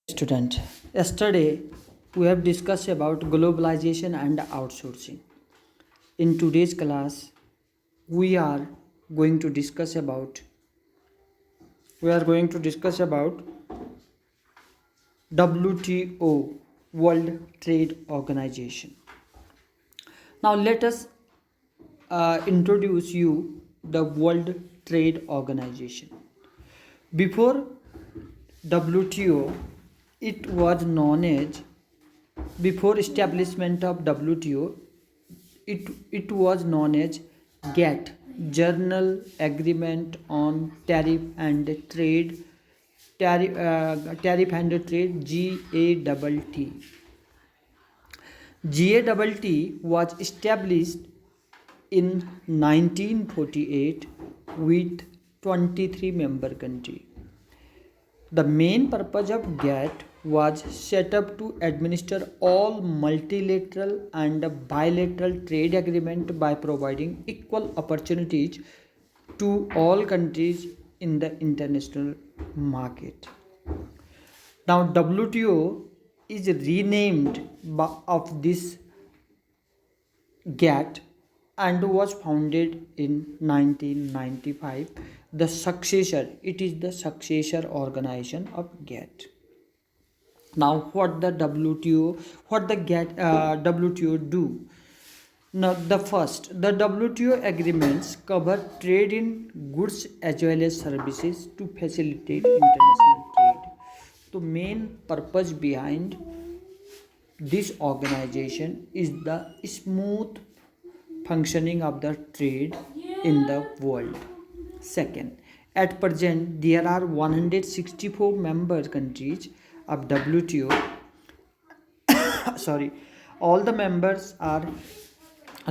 Student, yesterday we have discussed about globalization and outsourcing. In today's class, we are going to discuss about WTO, World Trade Organization. Now let us introduce you the World Trade Organization. Before WTO, it was known as before establishment of WTO, it was known as GATT, General Agreement on Tariff and Trade, Tariff and Trade, GATT. GATT was established in 1948 with 23 member countries. The main purpose of GATT was set up to administer all multilateral and bilateral trade agreements by providing equal opportunities to all countries in the international market. Now WTO is renamed of this GATT and was founded in 1995. It is the successor organization of GATT. Now, what the WTO do? Now, the WTO agreements cover trade in goods as well as services to facilitate international trade. The main purpose behind this organization is the smooth functioning of the trade in the world. Second, at present there are 164 member countries of WTO. Sorry, all the members are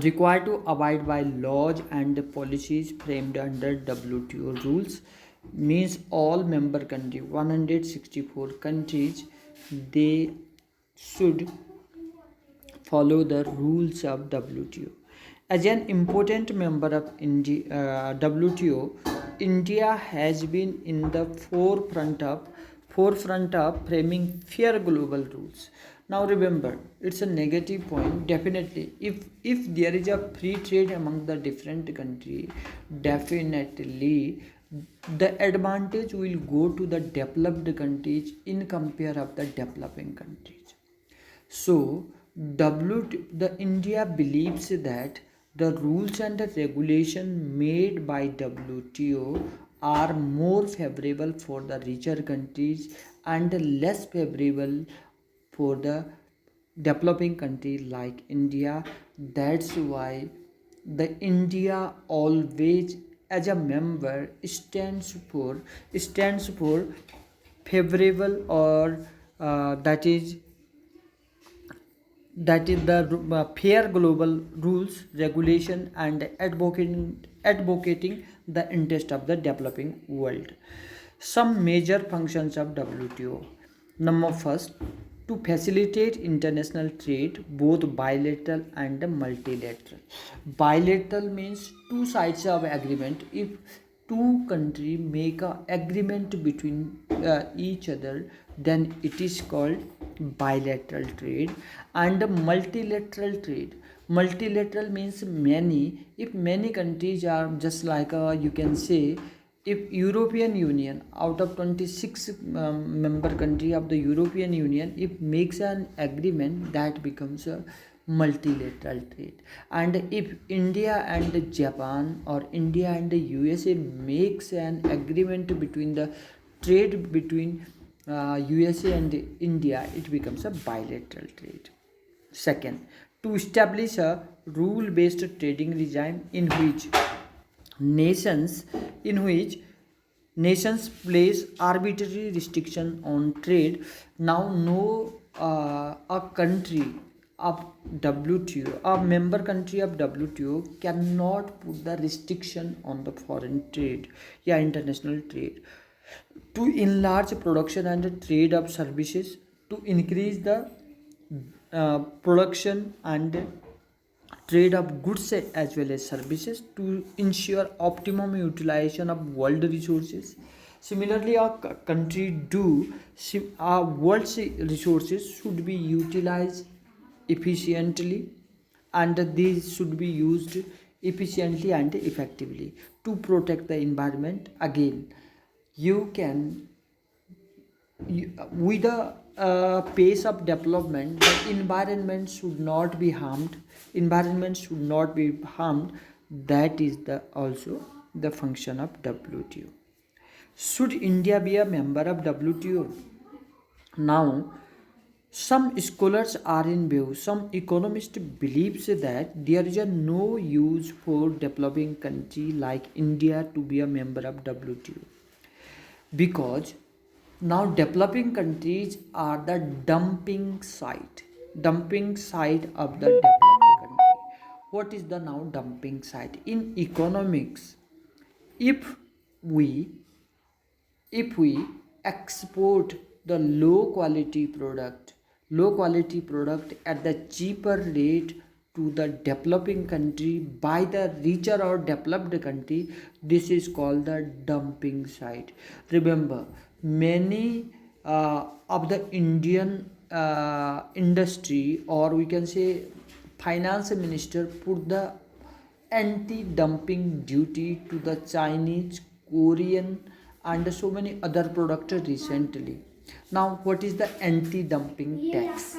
required to abide by laws and policies framed under WTO rules. Means all member countries, 164 countries, they should follow the rules of WTO. As an important member of WTO, India has been in the forefront of framing fair global rules. Now remember, it's a negative point. Definitely, if there is a free trade among the different countries, definitely the advantage will go to the developed countries in compare of the developing countries. So the India believes that the rules and the regulation made by WTO are more favorable for the richer countries and less favorable for the developing country like India. That's why the India always as a member stands for favorable, or that is the fair global rules regulation and advocating the interest of the developing world. Some major functions of WTO. Number first, to facilitate international trade, both bilateral and multilateral. Bilateral means two sides of agreement. If two countries make a agreement between each other, then it is called bilateral trade. And multilateral means many. If many countries are just like you can say, if European Union, out of 26 member country of the European Union, if makes an agreement, that becomes a multilateral trade. And if India and Japan or India and the USA makes an agreement between the trade between USA and India, it becomes a bilateral trade. Second, to establish a rule-based trading regime nations in which nations place arbitrary restriction on trade. Now no a country of WTO, a member country of WTO, cannot put the restriction on the foreign trade, international trade. To enlarge production and trade of services, to increase the production and trade of goods as well as services, to ensure optimum utilization of world resources. Similarly, our country do our world's resources should be utilized efficiently, and these should be used efficiently and effectively to protect the environment. Again, you can with the pace of development, the environment should not be harmed. Environment should not be harmed. That is the also the function of WTO. Should India be a member of WTO? Now, some scholars are in view, some economists believes that there is a no use for developing country like India to be a member of WTO, because now developing countries are the dumping site of the developed country. What is the now dumping site in economics? If we if we export the low quality product at the cheaper rate to the developing country by the richer or developed country, this is called the dumping site. Remember, many of the Indian industry, or we can say finance minister, put the anti-dumping duty to the Chinese, Korean, and so many other products recently. Now, what is the anti-dumping tax?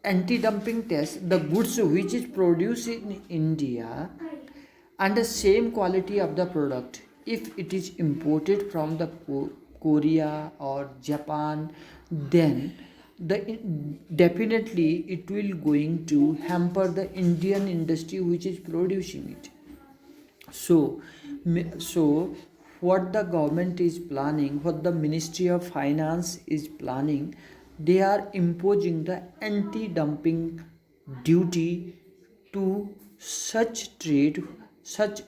Anti-dumping tax: the goods which is produced in India and the same quality of the product, if it is imported from the Korea or Japan, then definitely it will going to hamper the Indian industry which is producing it. So, so what the government is planning, what the Ministry of Finance is planning, they are imposing the anti-dumping duty to such trade, such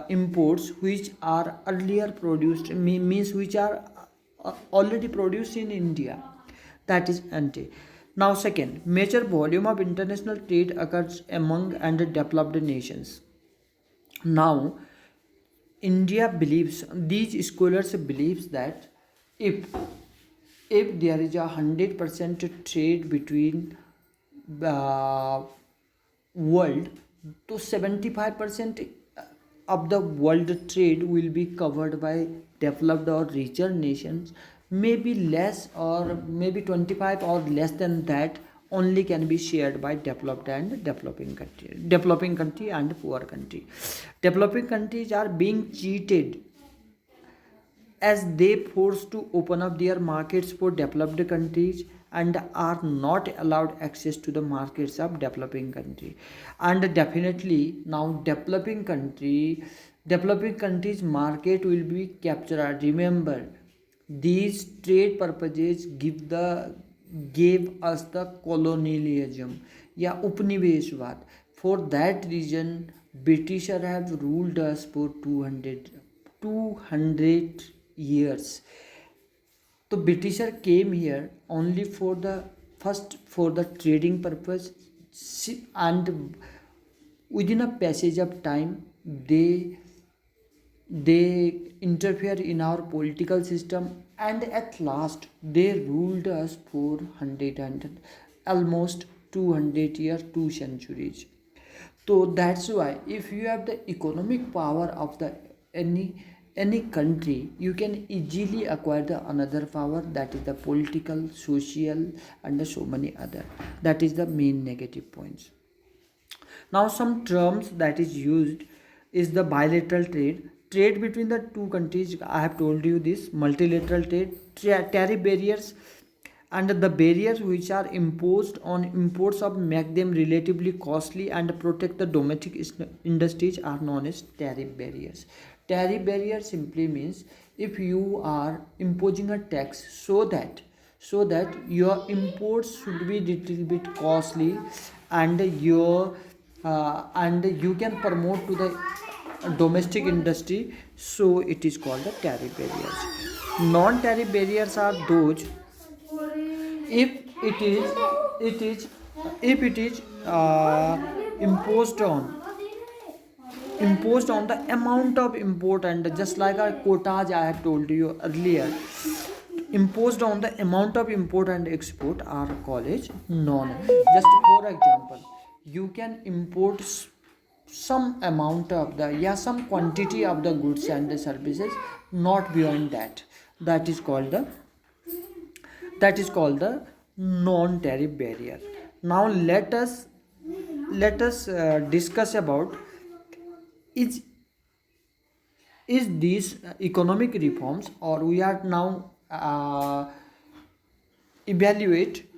imports which are earlier produced, means which are already produced in India. That is anti. Now, second, major volume of international trade occurs among underdeveloped nations. Now, India believes, these scholars believes that if there is 100% trade between world, so 75% of the world trade will be covered by developed or richer nations. Maybe less, or maybe 25 or less than that only can be shared by developed and developing country and poor country. Developing countries are being cheated as they forced to open up their markets for developed countries and are not allowed access to the markets of developing country. And definitely now developing countries market will be captured. Remember, these trade purposes gave us the colonialism, yeah, upniveshwad. For that reason, Britishers have ruled us for 200 years. So Britisher came here only for the trading purpose, and within a passage of time they interfere in our political system, and at last they ruled us for 100 and almost 200 years, 2 centuries. So that's why if you have the economic power of the any country, you can easily acquire the another power, that is the political, social, and so many other. That is the main negative points. Now, some terms that is used is the bilateral trade between the two countries. I have told you this. Multilateral trade, tariff barriers, and the barriers which are imposed on imports of make them relatively costly and protect the domestic industries are known as tariff barriers. Tariff barrier simply means if you are imposing a tax so that your imports should be little bit costly, and you can promote to the domestic industry, so it is called the tariff barriers. Non-tariff barriers are those if it is imposed on imposed on the amount of import, and just like our quotas I have told you earlier, imposed on the amount of import and export are called as non. Just for example, you can import some amount of the, yeah, some quantity of the goods and the services, not beyond that. That is called the, that is called the non tariff barrier. Now let us discuss about, is these economic reforms, or we are now evaluate,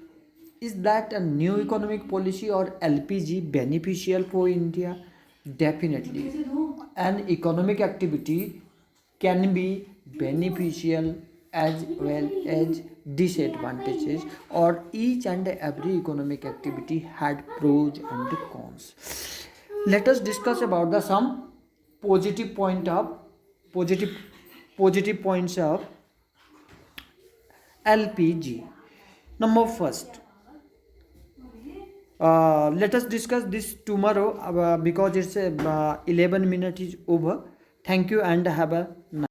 is that a new economic policy or LPG beneficial for India? Definitely, an economic activity can be beneficial as well as disadvantages, or each and every economic activity had pros and cons. Let us discuss about the some positive point of positive positive points of LPG. Number first, let us discuss this tomorrow because it's 11 minutes is over. Thank you and have a nice